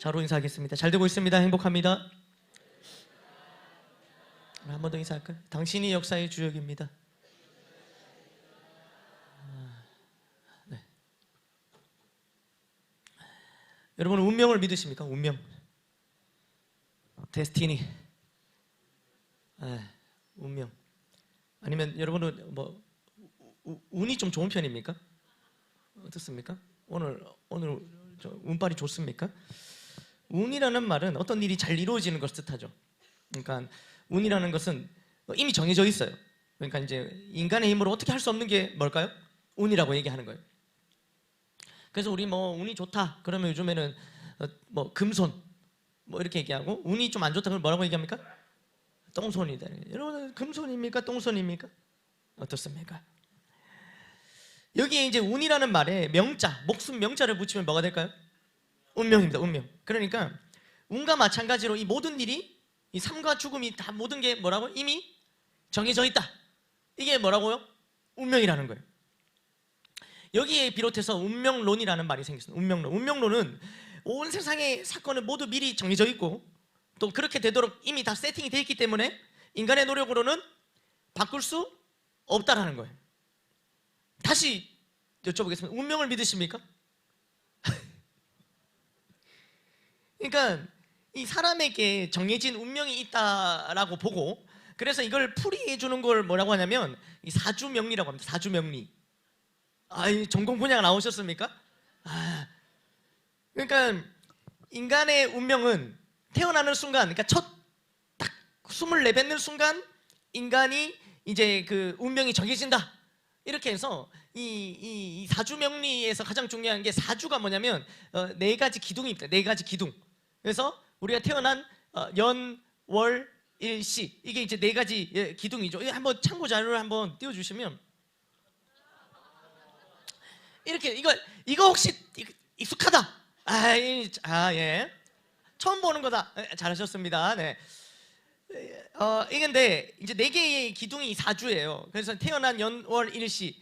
좌로 인사하겠습니다. 잘 되고 있습니다. 행복합니다. 한 번 더 인사할까요? 당신이 역사의 주역입니다. 네. 여러분은 운명을 믿으십니까? 운명, 데스티니, 운명. 아니면 여러분은 뭐 운이 좀 좋은 편입니까? 어떻습니까? 오늘 운빨이 좋습니까? 운이라는 말은 어떤 일이 잘 이루어지는 것을 뜻하죠. 그러니까 운이라는 것은 이미 정해져 있어요. 그러니까 이제 인간의 힘으로 어떻게 할 수 없는 게 뭘까요? 운이라고 얘기하는 거예요. 그래서 우리 뭐 운이 좋다 그러면 요즘에는 뭐 금손 뭐 이렇게 얘기하고, 운이 좀 안 좋다 그러면 뭐라고 얘기합니까? 똥손이다. 여러분 금손입니까? 똥손입니까? 어떻습니까? 여기에 이제 운이라는 말에 명자, 목숨 명자를 붙이면 뭐가 될까요? 운명입니다. 운명. 그러니까 운과 마찬가지로 이 모든 일이, 이 삶과 죽음이 다 모든 게 뭐라고? 이미 정해져 있다. 이게 뭐라고요? 운명이라는 거예요. 여기에 비롯해서 운명론이라는 말이 생겼습니다. 운명론. 운명론은 온 세상의 사건은 모두 미리 정해져 있고 또 그렇게 되도록 이미 다 세팅이 되어 있기 때문에 인간의 노력으로는 바꿀 수 없다라는 거예요. 다시 여쭤보겠습니다. 운명을 믿으십니까? 그러니까 이 사람에게 정해진 운명이 있다라고 보고, 그래서 이걸 풀이해 주는 걸 뭐라고 하냐면 이 사주명리라고 합니다. 사주명리. 전공 분야가 나오셨습니까? 그러니까 인간의 운명은 태어나는 순간, 그러니까 첫 딱 숨을 내뱉는 순간 인간이 이제 그 운명이 정해진다. 이렇게 해서 이 사주명리에서 가장 중요한 게, 사주가 뭐냐면 네 가지 기둥입니다. 네 가지 기둥. 그래서 우리가 태어난 연, 월, 일, 시, 이게 이제 네 가지 기둥이죠. 한번 참고 자료를 한번 띄워주시면, 이렇게 이거 혹시 익숙하다? 예. 처음 보는 거다. 잘하셨습니다. 네. 이건데 이제 네 개의 기둥이 사주예요. 그래서 태어난 연, 월, 일, 시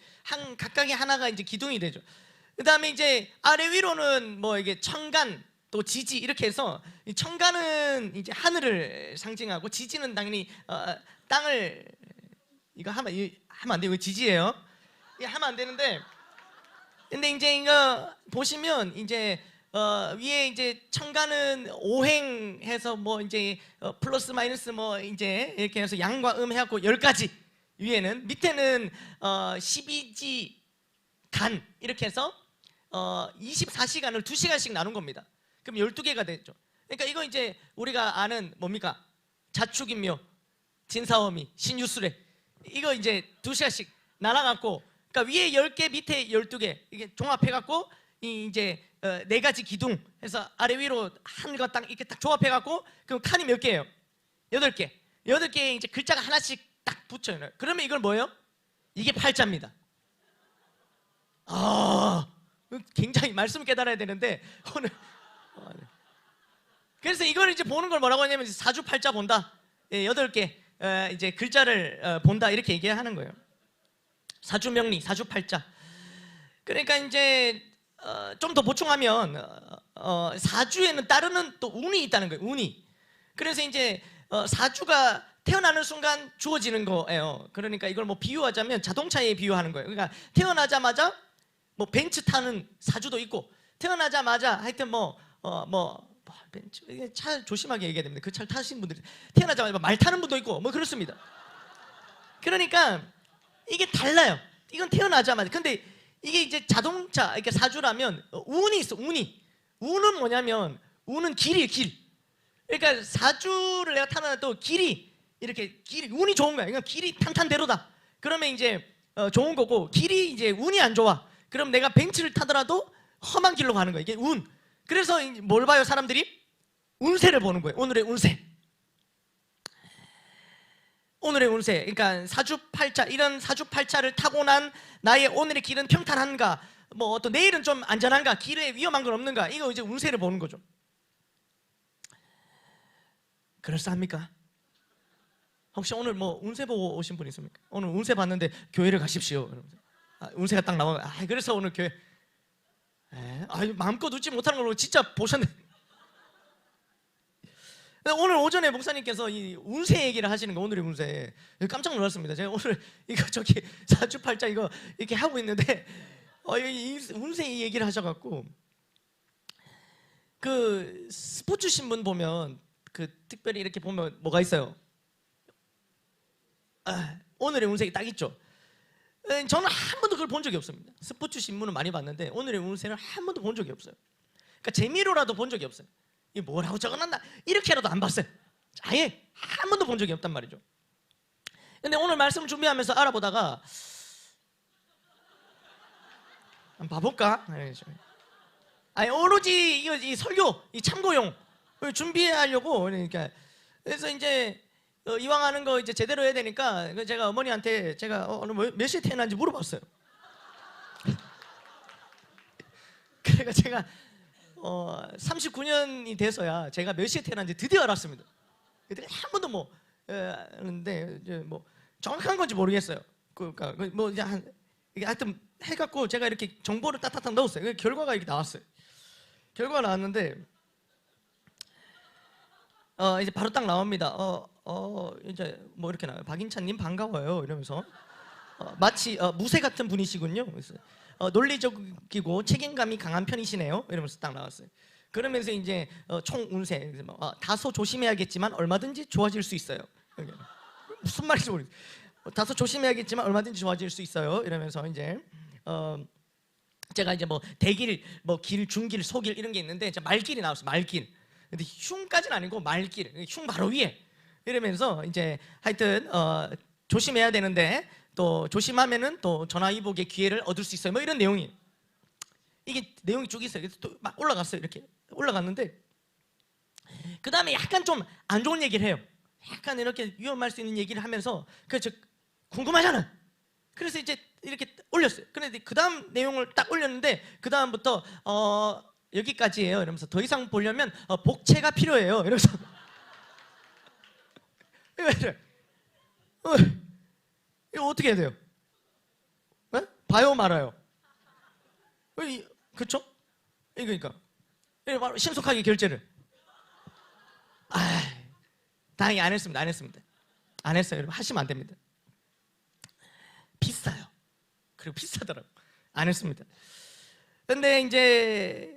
각각의 하나가 이제 기둥이 되죠. 그 다음에 이제 아래 위로는 뭐 이게 천간, 또 지지, 이렇게 해서 천간은 이제 하늘을 상징하고, 지지는 당연히 땅을, 이거 하면 안 돼요. 이거 지지예요. 이거 하면 안 되는데, 근데 이제 이거 보시면 이제 위에 이제 천간은 오행해서 뭐 이제 플러스 마이너스 뭐 이제 이렇게 해서 양과 음 해갖고 10가지, 위에는, 밑에는 12지 간, 이렇게 해서 24시간을 2시간씩 나눈 겁니다. 그럼 12개가 되죠. 그러니까 이거 이제 우리가 아는 뭡니까? 자축인묘, 진사오미, 신유술회, 이거 이제 2시간씩 나눠갖고, 그러니까 위에 10개, 밑에 12개, 이게 종합해갖고 이제 네 가지 기둥 해서 아래 위로 하늘과 땅 이렇게 딱 조합해갖고, 그럼 칸이 몇 개예요? 8개. 8개에 이제 글자가 하나씩 딱 붙여요. 그러면 이걸 뭐예요? 이게 팔자입니다. 굉장히 말씀 깨달아야 되는데 오늘. 그래서 이걸 이제 보는 걸 뭐라고 하냐면 사주팔자 본다. 8개 이제 글자를 본다, 이렇게 얘기하는 거예요. 사주명리, 사주팔자. 그러니까 이제 좀 더 보충하면 사주에는 따르는 또 운이 있다는 거예요. 운이. 그래서 이제 사주가 태어나는 순간 주어지는 거예요. 그러니까 이걸 뭐 비유하자면 자동차에 비유하는 거예요. 그러니까 태어나자마자 뭐 벤츠 타는 사주도 있고, 태어나자마자 하여튼 벤츠, 차 조심하게 얘기해야 됩니다. 그 차를 타시는 분들이 태어나자마자 말 타는 분도 있고 뭐 그렇습니다. 그러니까 이게 달라요. 이건 태어나자마자. 근데 이게 이제 자동차, 이렇게 사주라면 운이 있어. 운은 뭐냐면, 운은 길이에요. 길. 그러니까 사주를 내가 타는 또 길이, 이렇게 길이, 운이 좋은 거야. 그러니까 길이 탄탄대로다. 그러면 이제 좋은 거고, 길이 이제 운이 안 좋아. 그럼 내가 벤츠를 타더라도 험한 길로 가는 거야. 이게 운. 그래서 뭘 봐요? 사람들이 운세를 보는 거예요. 오늘의 운세. 오늘의 운세. 그러니까 사주팔자, 이런 사주팔자를 타고난 나의 오늘의 길은 평탄한가, 뭐 또 내일은 좀 안전한가, 길에 위험한 건 없는가, 이거 이제 운세를 보는 거죠. 그럴싸합니까? 혹시 오늘 뭐 운세 보고 오신 분 있습니까? 오늘 운세 봤는데 교회를 가십시오. 운세가 딱 나오면 그래서 오늘 교회 마음껏 웃지 못하는 걸로 진짜 보셨네. 오늘 오전에 목사님께서 이 운세 얘기를 하시는 거, 오늘의 운세 깜짝 놀랐습니다. 제가 오늘 이거 저기 사주팔자 이거 이렇게 하고 있는데 이 운세 얘기를 하셔갖고 그 스포츠 신문 보면 그 특별히 이렇게 보면 뭐가 있어요? 오늘의 운세가 딱 있죠. 저는 한 번도 그걸 본 적이 없습니다. 스포츠 신문은 많이 봤는데 오늘의 운세는 한 번도 본 적이 없어요. 그러니까 재미로라도 본 적이 없어요. 이 뭐라고 적어놨나 이렇게라도 안 봤어요. 아예 한 번도 본 적이 없단 말이죠. 근데 오늘 말씀을 준비하면서 알아보다가 한번 봐볼까? 아니 오로지 이거 이 설교, 이 참고용 준비하려고 그러니까 그래서 이제 이왕 하는 거 이제 제대로 해야 되니까 제가 어머니한테 제가 오늘 몇 시에 태어난지 물어봤어요. 그러니까 제가 39년이 돼서야 제가 몇 시에 태어난지 드디어 알았습니다. 그때 한 번도 뭐 하는데 이제 뭐 정확한 건지 모르겠어요. 그러니까 뭐 이제 이게 하여튼 해갖고 제가 이렇게 정보를 따뜻한 넣었어요. 그 결과가 이렇게 나왔어요. 결과가 나왔는데 이제 바로 딱 나옵니다. 이제 뭐 이렇게 나와요. 박인찬님 반가워요 이러면서 마치 무쇠 같은 분이시군요. 그래서 논리적이고 책임감이 강한 편이시네요 이러면서 딱 나왔어요. 그러면서 이제 총 운세 다소 조심해야겠지만 얼마든지 좋아질 수 있어요. 무슨 말인지 모르겠어요. 다소 조심해야겠지만 얼마든지 좋아질 수 있어요 이러면서 이제 제가 이제 뭐 대길, 뭐 길, 중길, 소길 이런 게 있는데 이제 말길이 나왔어요. 말길. 근데 흉까지는 아니고 말길, 흉 바로 위에 이러면서 이제 하여튼 조심해야 되는데 또 조심하면은 또 전화위복의 기회를 얻을 수 있어요. 뭐 이런 내용이 이게 내용이 쭉 있어요. 그래서 또 막 올라갔어요. 이렇게 올라갔는데 그 다음에 약간 좀 안 좋은 얘기를 해요. 약간 이렇게 위험할 수 있는 얘기를 하면서 그래서 궁금하잖아. 그래서 이제 이렇게 올렸어요. 그런데 그 다음 내용을 딱 올렸는데 그 다음부터 여기까지예요. 이러면서 더 이상 보려면 복채가 필요해요. 이러면서 이거 어떻게 해야 돼요? 네? 봐요 말아요? 그쵸? 그러니까 바로 신속하게 결제를 다행히 안 했습니다. 안 했어요. 여러분 하시면 안 됩니다. 비싸요. 그리고 비싸더라고. 안 했습니다. 근데 이제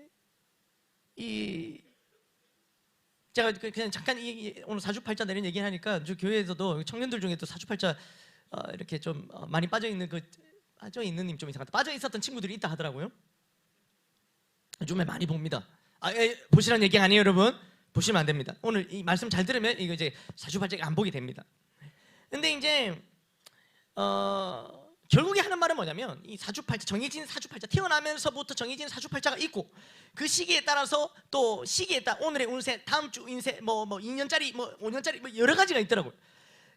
제가 그냥 잠깐 오늘 사주팔자 내린 얘기 하니까 저 교회에서도 청년들 중에 또 사주팔자 이렇게 좀 많이 빠져 있는 님 좀 이상하다. 빠져 있었던 친구들이 있다 하더라고요. 요즘에 많이 봅니다. 보시라는 얘기 아니에요, 여러분. 보시면 안 됩니다. 오늘 이 말씀 잘 들으면 이거 이제 사주팔자가 안 보게 됩니다. 근데 이제 결국에 하는 말은 뭐냐면 이 사주팔자, 정해진 사주팔자, 태어나면서부터 정해진 사주팔자가 있고 그 시기에 따라서 또 시기에 따라 오늘의 운세, 다음 주 운세, 뭐 2년짜리, 뭐 5년짜리 뭐 여러 가지가 있더라고요.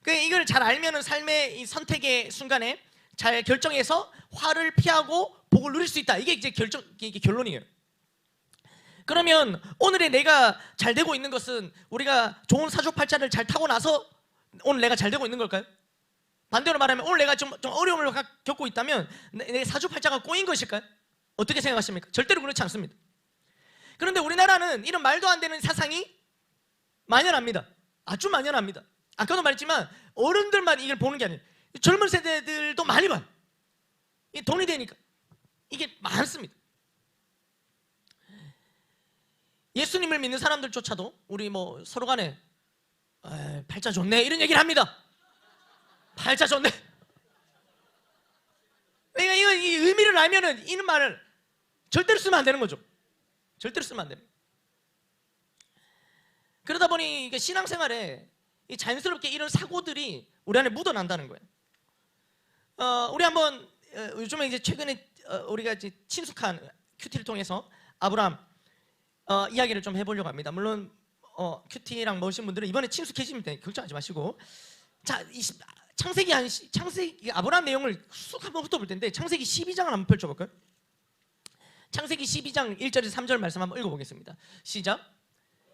그러니까 이걸 잘 알면은 삶의 이 선택의 순간에 잘 결정해서 화를 피하고 복을 누릴 수 있다. 이게 이제 이게 결론이에요. 그러면 오늘의 내가 잘 되고 있는 것은 우리가 좋은 사주팔자를 잘 타고 나서 오늘 내가 잘 되고 있는 걸까요? 반대로 말하면 오늘 내가 좀 어려움을 겪고 있다면 내 사주팔자가 꼬인 것일까요? 어떻게 생각하십니까? 절대로 그렇지 않습니다. 그런데 우리나라는 이런 말도 안 되는 사상이 만연합니다. 아주 만연합니다. 아까도 말했지만 어른들만 이걸 보는 게 아니에요. 젊은 세대들도 많이 봐요. 돈이 되니까 이게 많습니다. 예수님을 믿는 사람들조차도 우리 뭐 서로 간에 팔자 좋네 이런 얘기를 합니다. 팔자 좋네. 그러니까 이 의미를 알면은 이 말을 절대로 쓰면 안 되는 거죠. 절대로 쓰면 안 됩니다. 그러다 보니 이게 신앙생활에 이 자연스럽게 이런 사고들이 우리 안에 묻어난다는 거예요. 우리 한번 요즘에 이제 최근에 우리가 이제 친숙한 큐티를 통해서 아브라함 이야기를 좀 해보려고 합니다. 물론 큐티랑 모신 분들은 이번에 친숙해지면 돼요. 걱정하지 마시고. 자, 창세기 아브라함 내용을 쑥 한번 훑어볼 텐데 창세기 12장을 한번 펼쳐볼까요? 창세기 12장 1절에서 3절 말씀 한번 읽어보겠습니다. 시작.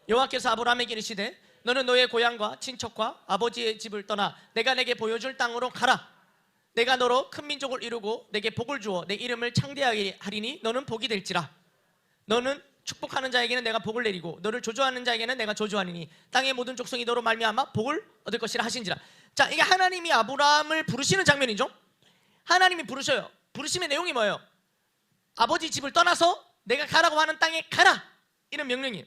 여호와께서 아브라함에게 이르시되 너는 너의 고향과 친척과 아버지의 집을 떠나 내가 내게 보여줄 땅으로 가라. 내가 너로 큰 민족을 이루고 내게 복을 주어 내 이름을 창대하게 하리니 너는 복이 될지라. 너는 축복하는 자에게는 내가 복을 내리고 너를 조조하는 자에게는 내가 저주하리니 땅의 모든 족속이 너로 말미암아 복을 얻을 것이라 하신지라. 자, 이게 하나님이 아브라함을 부르시는 장면이죠. 하나님이 부르셔요. 부르심의 내용이 뭐예요? 아버지 집을 떠나서 내가 가라고 하는 땅에 가라, 이런 명령이에요.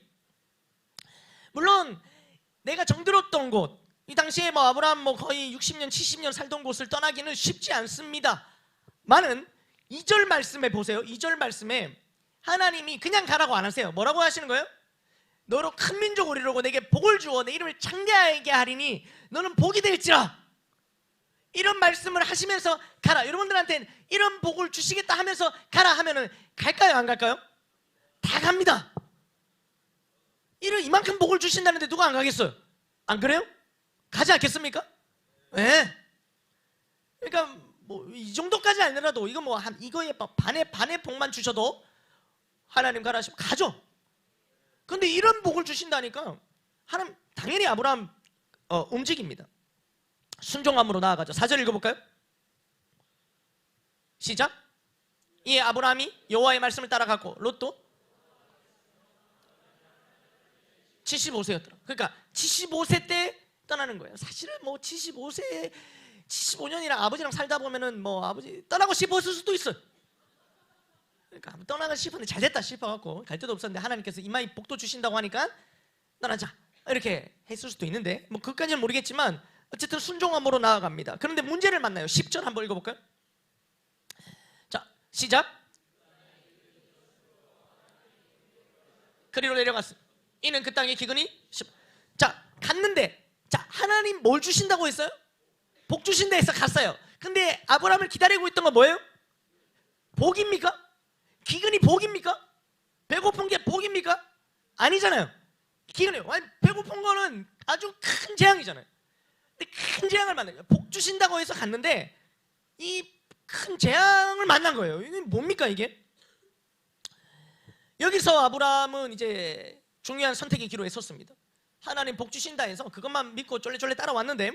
물론 내가 정들었던 곳, 이 당시에 뭐 아브라함 뭐 거의 60년 70년 살던 곳을 떠나기는 쉽지 않습니다. 많은 2절 말씀에 보세요. 2절 말씀에 하나님이 그냥 가라고 안 하세요. 뭐라고 하시는 거예요? 너로 큰 민족을 이루고 내게 복을 주어 내 이름을 창대하게 하리니 너는 복이 될지라. 이런 말씀을 하시면서 가라. 여러분들한테는 이런 복을 주시겠다 하면서 가라 하면은 갈까요, 안 갈까요? 다 갑니다. 이만큼 복을 주신다는데 누가 안 가겠어요? 안 그래요? 가지 않겠습니까? 네. 그러니까 뭐 이 정도까지 아니라도 이거 뭐 한 이거에 반의 복만 주셔도 하나님 가라 하시면 가죠. 근데 이런 복을 주신다니까 하나님 당연히 아브라함 움직입니다. 순종함으로 나아가죠. 4절 읽어볼까요? 시작. 이에 아브라함이 여호와의 말씀을 따라갔고 롯도 75세였더라. 그러니까 75세 때 떠나는 거예요. 사실은 뭐 75년이랑 아버지랑 살다 보면은 뭐 아버지 떠나고 싶었을 수도 있어요. 그러니까 떠나고 싶었는데 잘 됐다 싶어갖고 갈 데도 없었는데 하나님께서 이마에 복도 주신다고 하니까 떠나자 이렇게 했을 수도 있는데 뭐 그것까지는 모르겠지만 어쨌든 순종함으로 나아갑니다. 그런데 문제를 만나요. 10절 한번 읽어볼까요? 자, 시작. 그리로 내려갔어. 이는 그 땅의 기근이 자, 갔는데 자, 하나님 뭘 주신다고 했어요? 복 주신다 해서 갔어요. 근데 아브라함을 기다리고 있던 건 뭐예요? 복입니까? 기근이 복입니까? 배고픈 게 복입니까? 아니잖아요. 기근이 배고픈 거는 아주 큰 재앙이잖아요. 근데 큰 재앙을 만난 거예요. 복 주신다고 해서 갔는데 이 큰 재앙을 만난 거예요. 이게 뭡니까 이게? 여기서 아브라함은 이제 중요한 선택의 기로에 섰습니다. 하나님 복 주신다 해서 그것만 믿고 쫄래쫄래 따라왔는데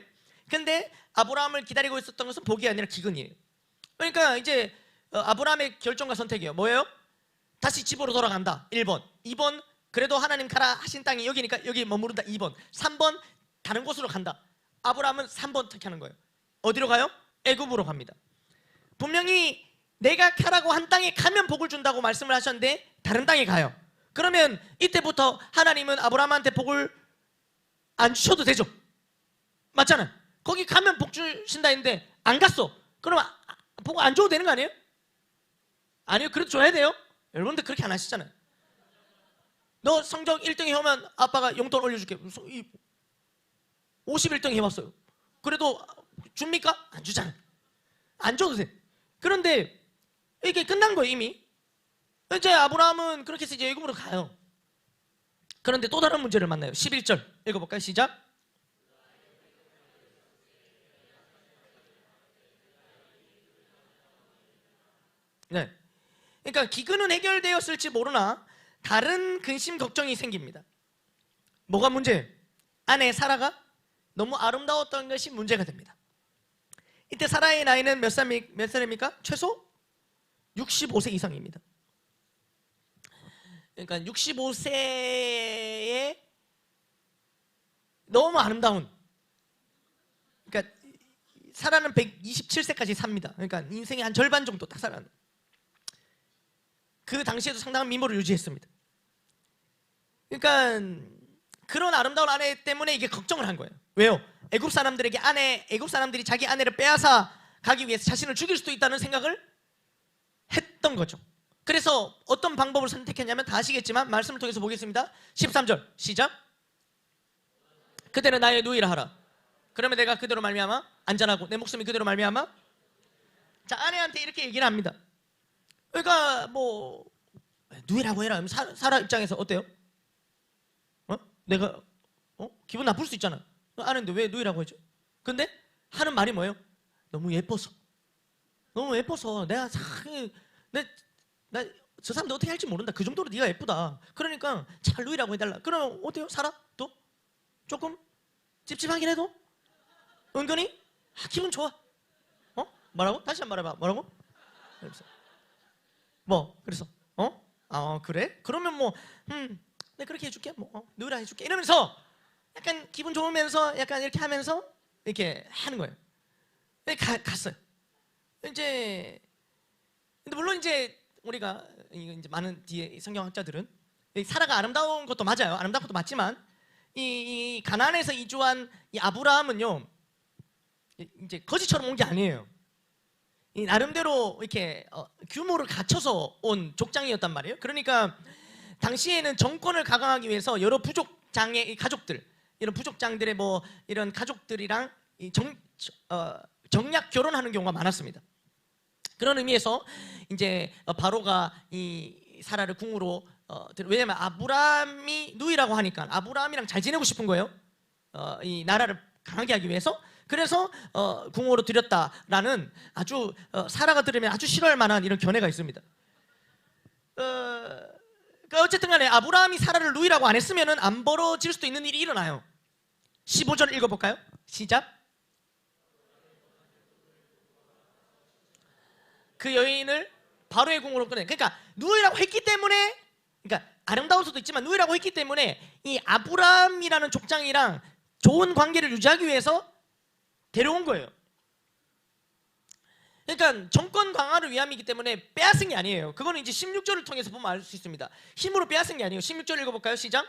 근데 아브라함을 기다리고 있었던 것은 복이 아니라 기근이에요. 그러니까 이제 아브라함의 결정과 선택이에요. 뭐예요? 다시 집으로 돌아간다. 1번. 2번 그래도 하나님 가라 하신 땅이 여기니까 여기 머무른다. 2번. 3번 다른 곳으로 간다. 아브라함은 3번 택하는 거예요. 어디로 가요? 애굽으로 갑니다. 분명히 내가 가라고 한 땅에 가면 복을 준다고 말씀을 하셨는데 다른 땅에 가요. 그러면 이때부터 하나님은 아브라함한테 복을 안 주셔도 되죠. 맞잖아요. 거기 가면 복 주신다 했는데 안 갔어. 그러면 복 안 줘도 되는 거 아니에요? 아니요. 그래도 줘야 돼요. 여러분들 그렇게 안 하시잖아요. 너 성적 1등 해오면 아빠가 용돈 올려줄게. 51등 해왔어요. 그래도 줍니까? 안 주잖아요. 안 줘도 돼. 그런데 이게 끝난 거예요 이미. 이제 아브라함은 그렇게 해서 이제 애굽으로 가요. 그런데 또 다른 문제를 만나요. 11절 읽어볼까요? 시작. 네. 그러니까 기근은 해결되었을지 모르나 다른 근심 걱정이 생깁니다. 뭐가 문제예요? 아내 사라가 너무 아름다웠던 것이 문제가 됩니다. 이때 사라의 나이는 몇 살입니까? 최소 65세 이상입니다. 그러니까 65세에 너무 아름다운, 그러니까 사라는 127세까지 삽니다. 그러니까 인생의 한 절반 정도 딱 살아는. 그 당시에도 상당한 미모를 유지했습니다. 그러니까 그런 아름다운 아내 때문에 이게 걱정을 한 거예요. 왜요? 애굽 사람들이 자기 아내를 빼앗아 가기 위해서 자신을 죽일 수도 있다는 생각을 했던 거죠. 그래서 어떤 방법을 선택했냐면 다 아시겠지만 말씀을 통해서 보겠습니다. 13절 시작. 그대는 나의 누이라 하라. 그러면 내가 그대로 말미암아 안전하고 내 목숨이 그대로 말미암아. 자, 아내한테 이렇게 얘기를 합니다. 그러니까 뭐 누이라고 해라. 사라 입장에서 어때요? 내가 기분 나쁠 수 있잖아. 아는데 왜 누이라고 해줘? 근데 하는 말이 뭐예요? 너무 예뻐서. 너무 예뻐서 내가 저 사람도 어떻게 할지 모른다. 그 정도로 네가 예쁘다. 그러니까 잘 누이라고 해달라. 그러면 어때요? 살아? 또? 조금 찝찝하긴 해도 은근히 기분 좋아. 뭐라고? 다시 한번 말해봐. 뭐라고? 그래서 그래서 그래? 그러면 뭐 내가 그렇게 해줄게. 누이라 해줄게. 이러면서 약간 기분 좋으면서 약간 이렇게 하면서 이렇게 하는 거예요. 갔어요. 이제 근데 물론 이제 우리가 이제 많은 뒤에 성경학자들은 사라가 아름다운 것도 맞아요. 아름다운 것도 맞지만 이 가나안에서 이주한 이 아브라함은요 이제 거지처럼 온 게 아니에요. 이 나름대로 이렇게 규모를 갖춰서 온 족장이었단 말이에요. 그러니까 당시에는 정권을 강화하기 위해서 여러 부족장의 가족들, 이런 부족장들의 뭐 이런 가족들이랑 정략 결혼하는 경우가 많았습니다. 그런 의미에서 이제 바로가 이 사라를 궁으로 왜냐면 아브라함이 누이라고 하니까 아브라함이랑 잘 지내고 싶은 거예요. 이 나라를 강하게 하기 위해서. 그래서 궁으로 들였다라는 아주 사라가 들으면 아주 싫어할 만한 이런 견해가 있습니다. 어쨌든 간에 아브라함이 사라를 누이라고 안 했으면 안 벌어질 수도 있는 일이 일어나요. 15절 읽어볼까요? 시작. 그 여인을 바로의 궁으로 꺼내. 그러니까 누이라고 했기 때문에, 그러니까 아름다울 수도 있지만 누이라고 했기 때문에 이 아브라함이라는 족장이랑 좋은 관계를 유지하기 위해서 데려온 거예요. 그러니까 정권 강화를 위함이기 때문에 빼앗은 게 아니에요. 그거는 이제 16절을 통해서 보면 알 수 있습니다. 힘으로 빼앗은 게 아니에요. 16절 읽어볼까요? 시작.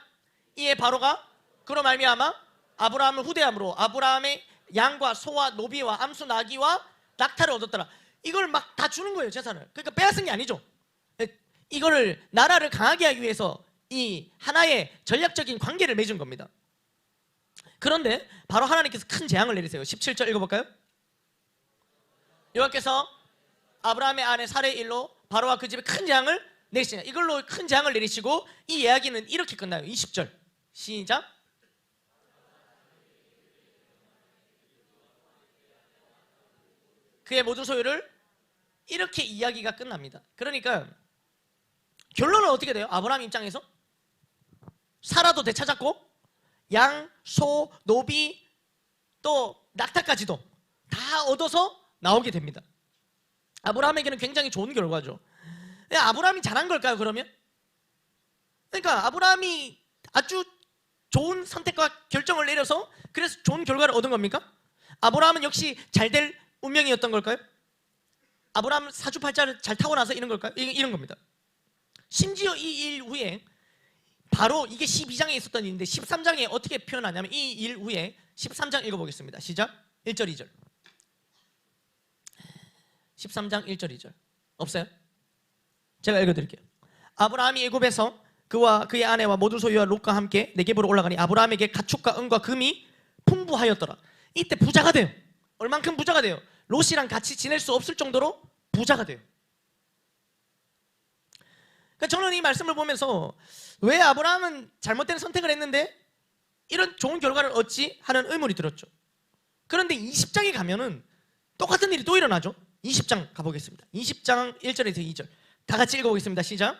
이에 바로가 그로 말미암아 아브라함을 후대함으로 아브라함의 양과 소와 노비와 암수 나귀와 낙타를 얻었더라. 이걸 막 다 주는 거예요, 재산을. 그러니까 빼앗은 게 아니죠. 이거를 나라를 강하게 하기 위해서 이 하나의 전략적인 관계를 맺은 겁니다. 그런데 바로 하나님께서 큰 재앙을 내리세요. 17절 읽어볼까요? 여호와께서 아브라함의 아내 사라의 일로 바로와 그 집에 큰 재앙을 내리시냐. 이걸로 큰 재앙을 내리시고 이 이야기는 이렇게 끝나요. 20절 시작. 그의 모든 소유를 이렇게 이야기가 끝납니다. 그러니까 결론은 어떻게 돼요? 아브라함 입장에서 사라도 되찾았고 양, 소, 노비 또 낙타까지도 다 얻어서 나오게 됩니다. 아브라함에게는 굉장히 좋은 결과죠. 아브라함이 잘한 걸까요, 그러면? 그러니까 아브라함이 아주 좋은 선택과 결정을 내려서 그래서 좋은 결과를 얻은 겁니까? 아브라함은 역시 잘 될 운명이었던 걸까요? 아브라함 사주팔자를 잘 타고 나서 이런 걸까요? 이런 겁니다. 심지어 이 일 후에 바로 이게 12장에 있었던 일인데 13장에 어떻게 표현하냐면 이 일 후에 13장 읽어보겠습니다. 시작. 1절 2절 13장 1절 2절 없어요? 제가 읽어드릴게요. 아브라함이 애굽에서 그와 그의 아내와 모든 소유와 롯과 함께 네겝으로 올라가니 아브라함에게 가축과 은과 금이 풍부하였더라. 이때 부자가 돼요. 얼만큼 부자가 돼요? 롯이랑 같이 지낼 수 없을 정도로 부자가 돼요. 그러니까 저는 이 말씀을 보면서 왜 아브라함은 잘못된 선택을 했는데 이런 좋은 결과를 얻지 하는 의문이 들었죠. 그런데 20장에 가면은 똑같은 일이 또 일어나죠. 20장 가보겠습니다. 20장 1절에서 2절 다 같이 읽어보겠습니다. 시작.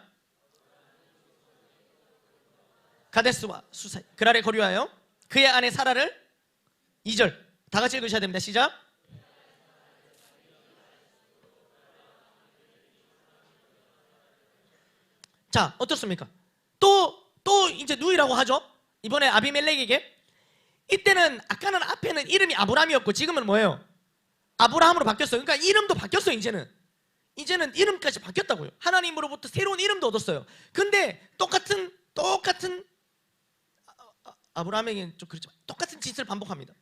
가데스와 수사 그랄에 거류하여 그의 아내 사라를 2절 다 같이 읽으셔야 됩니다. 시작. 자, 어떻습니까? 또 이제 누이라고 하죠. 이번에 아비멜렉에게. 이때는 아까는 앞에는 이름이 아브람이었고 지금은 뭐예요? 아브라함으로 바뀌었어요. 그러니까 이름도 바뀌었어요. 이제는 이름까지 바뀌었다고요. 하나님으로부터 새로운 이름도 얻었어요. 근데 똑같은 아브라함에게는 좀 그렇지만 똑같은 짓을 반복합니다.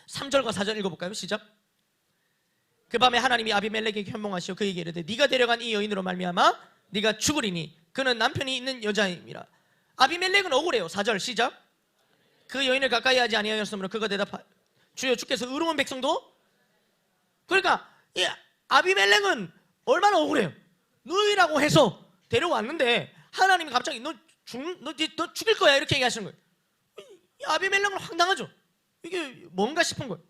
3절과 4절 읽어볼까요? 시작. 그 밤에 하나님이 아비멜렉에게 현몽하시어 그에게 이르되 네가 데려간 이 여인으로 말미암아 네가 죽으리니 그는 남편이 있는 여자임이라. 아비멜렉은 억울해요. 4절 시작. 그 여인을 가까이 하지 아니하였으므로 그가 대답하 주여 주께서 의로운 백성도. 그러니까 이 아비멜렉은 얼마나 억울해요. 누이라고 해서 데려왔는데 하나님이 갑자기 너 죽일 거야 이렇게 얘기하시는 거예요. 이 아비멜렉은 황당하죠. 이게 뭔가 싶은 거예요.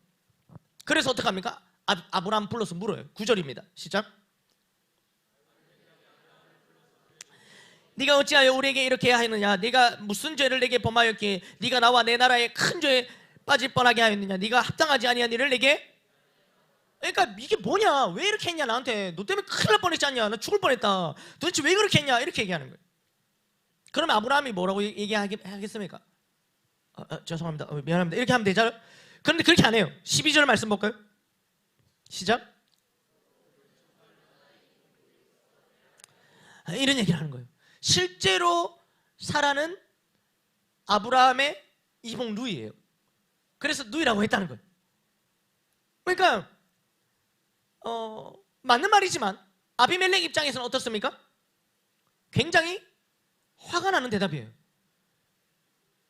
그래서 어떡합니까? 아브라함 불러서 물어요. 9절입니다. 시작. 네가 어찌하여 우리에게 이렇게 하였느냐? 네가 무슨 죄를 내게 범하였기에 네가 나와 내 나라에 큰 죄에 빠질 뻔하게 하였느냐? 네가 합당하지 아니한 일을 내게. 그러니까 이게 뭐냐, 왜 이렇게 했냐, 나한테 너 때문에 큰일 날 뻔했지 않냐, 나 죽을 뻔했다, 도대체 왜 그렇게 했냐, 이렇게 얘기하는 거예요. 그러면 아브라함이 뭐라고 얘기하겠습니까? 죄송합니다, 미안합니다, 이렇게 하면 되죠. 그런데 그렇게 안 해요. 12절 말씀 볼까요? 시작. 이런 얘기를 하는 거예요. 실제로 사라는 아브라함의 이복 누이예요. 그래서 누이라고 했다는 거예요. 그러니까 맞는 말이지만 아비멜렉 입장에서는 어떻습니까? 굉장히 화가 나는 대답이에요.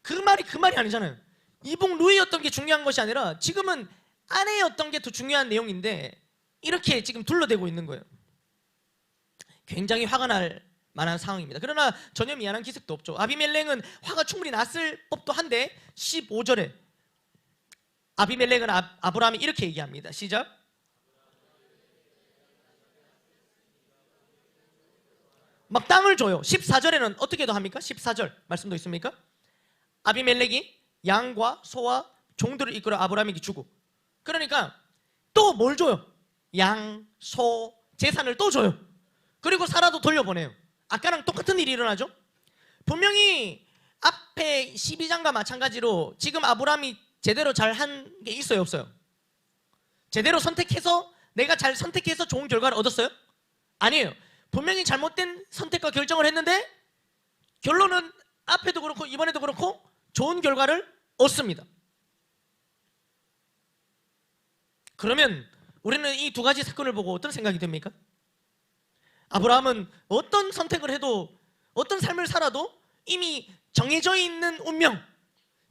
그 말이 아니잖아요. 이복 누이였던 게 중요한 것이 아니라 지금은 아내였던 게 더 중요한 내용인데 이렇게 지금 둘러대고 있는 거예요. 굉장히 화가 날 만한 상황입니다. 그러나 전혀 미안한 기색도 없죠. 아비멜렉은 화가 충분히 났을 법도 한데 15절에 아비멜렉은 아브라함이 이렇게 얘기합니다. 시작. 막 땅을 줘요. 14절에는 어떻게도 합니까? 14절 말씀도 있습니까? 아비멜렉이 양과 소와 종들을 이끌어 아브라함에게 주고, 그러니까 또 뭘 줘요? 양, 소, 재산을 또 줘요. 그리고 사라도 돌려보내요. 아까랑 똑같은 일이 일어나죠. 분명히 앞에 12장과 마찬가지로 지금 아브라함이 제대로 잘 한 게 있어요, 없어요? 제대로 선택해서, 내가 잘 선택해서 좋은 결과를 얻었어요? 아니에요. 분명히 잘못된 선택과 결정을 했는데 결론은 앞에도 그렇고 이번에도 그렇고 좋은 결과를 얻습니다. 그러면 우리는 이 두 가지 사건을 보고 어떤 생각이 듭니까? 아브라함은 어떤 선택을 해도, 어떤 삶을 살아도 이미 정해져 있는 운명,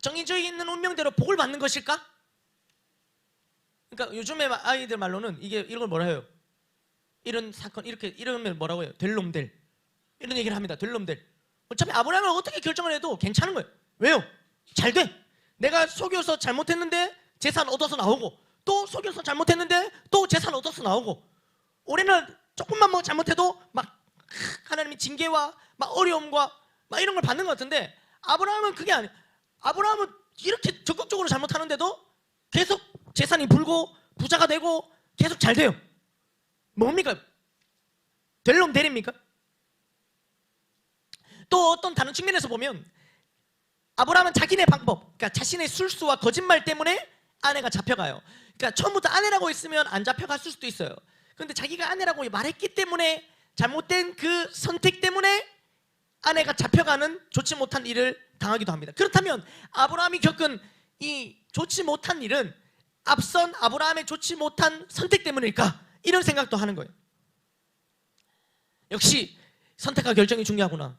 정해져 있는 운명대로 복을 받는 것일까? 그러니까 요즘에 아이들 말로는 이런 걸 뭐라 해요? 이런 사건, 이렇게 이러면 뭐라고 해요? 될 놈 될, 이런 얘기를 합니다. 될 놈 될. 어차피 아브라함은 어떻게 결정을 해도 괜찮은 거예요. 왜요? 잘 돼. 내가 속여서 잘못했는데 재산 얻어서 나오고, 또 속여서 잘못했는데 또 재산 얻어서 나오고, 올해는 조금만 뭐 잘못해도 막 하나님의 징계와 막 어려움과 막 이런 걸 받는 것 같은데, 아브라함은 그게 아니에요. 아브라함은 이렇게 적극적으로 잘못하는데도 계속 재산이 불고 부자가 되고 계속 잘 돼요. 뭡니까? 될 놈 될입니까? 또 어떤 다른 측면에서 보면 아브라함은 자기네 방법, 그러니까 자신의 술수와 거짓말 때문에 아내가 잡혀가요. 그러니까 처음부터 아내라고 했으면 안 잡혀갔을 수도 있어요. 그런데 자기가 아내라고 말했기 때문에, 잘못된 그 선택 때문에 아내가 잡혀가는 좋지 못한 일을 당하기도 합니다. 그렇다면 아브라함이 겪은 이 좋지 못한 일은 앞선 아브라함의 좋지 못한 선택 때문일까? 이런 생각도 하는 거예요. 역시 선택과 결정이 중요하구나.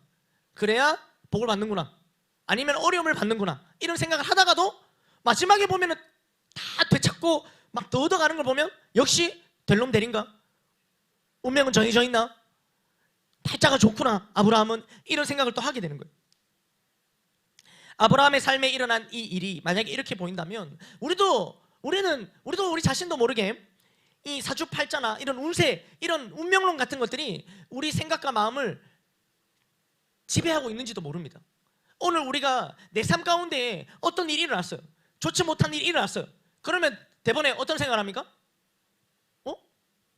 그래야 복을 받는구나. 아니면 어려움을 받는구나. 이런 생각을 하다가도 마지막에 보면은 다 되찾고 막 더 얻어가는 걸 보면 역시 될 놈 될인가? 운명은 정해져 있나? 팔자가 좋구나, 아브라함은. 이런 생각을 또 하게 되는 거예요. 아브라함의 삶에 일어난 이 일이 만약에 이렇게 보인다면 우리도 우리 자신도 모르게 이 사주팔자나 이런 운세, 이런 운명론 같은 것들이 우리 생각과 마음을 지배하고 있는지도 모릅니다. 오늘 우리가 내 삶 가운데 어떤 일이 일어났어요. 좋지 못한 일이 일어났어요. 그러면 대번에 어떤 생각을 합니까?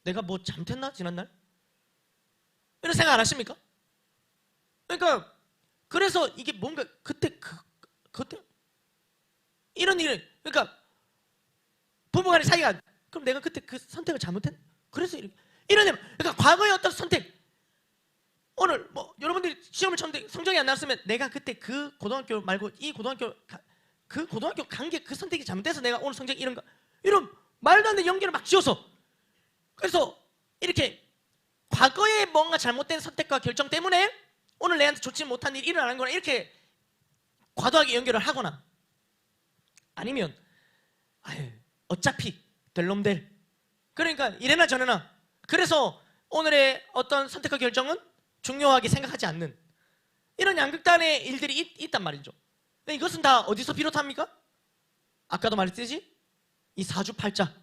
내가 뭐 잘못했나 지난날? 이런 생각 안 하십니까? 그러니까 그래서 이게 뭔가 그때 이런 일, 그러니까 부부간의 사이가, 그럼 내가 그때 그 선택을 잘못했나? 그래서 이런 일, 그러니까 과거의 어떤 선택, 오늘 뭐 여러분들이 시험을 쳤는데 성적이 안 나왔으면 내가 그때 그 고등학교 말고 이 고등학교 간 게 그 선택이 잘못돼서 내가 오늘 성적이 이런가, 이런 말도 안 되는 연결을 막 지어서, 그래서 이렇게 과거에 뭔가 잘못된 선택과 결정 때문에 오늘 내한테 좋지 못한 일이 일어나는 거나, 이렇게 과도하게 연결을 하거나, 아니면 어차피 될 놈 될, 그러니까 이래나 저래나, 그래서 오늘의 어떤 선택과 결정은 중요하게 생각하지 않는 이런 양극단의 일들이 있단 말이죠. 근데 이것은 다 어디서 비롯합니까? 아까도 말했듯이 이 사주팔자,